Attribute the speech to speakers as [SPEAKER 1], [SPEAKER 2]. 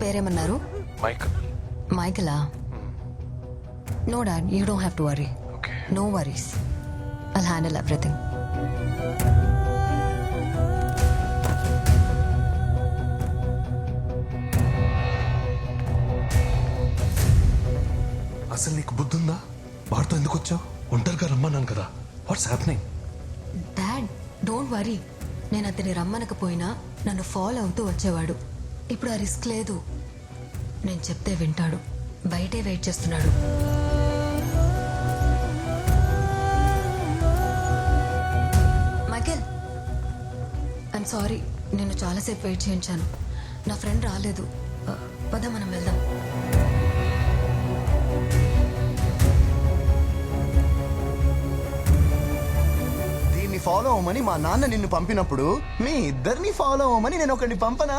[SPEAKER 1] పేరేమన్నారు?
[SPEAKER 2] Michael.
[SPEAKER 1] మైకలా? No dad, you don't have to worry.
[SPEAKER 2] Okay.
[SPEAKER 1] No worries, I'll handle everything.
[SPEAKER 2] అసలు నీకు బుద్ధి ఉందా? వాడితో ఎందుకు వచ్చావు? ఒంటరిగా రమ్మన్నాను కదా. What's happening?
[SPEAKER 1] Dad, don't worry. నేను అతని రమ్మనకపోయినా నన్ను ఫాలో అవుతూ వచ్చేవాడు. ఇప్పుడు ఆ రిస్క్ లేదు. నేను చెప్తే వింటాడు. బయటే వెయిట్ చేస్తున్నాడు. మైకేల్, ఐమ్ సారీ, నేను చాలాసేపు వెయిట్ చేయించాను. నా ఫ్రెండ్ రాలేదు. పద మనం వెళ్దాం.
[SPEAKER 3] ఫాలో అవ్వమని మా నాన్న నిన్ను పంపినప్పుడు మీ ఇద్దరిని ఫాలో అవ్వమని నేను ఒకరిని పంపనా?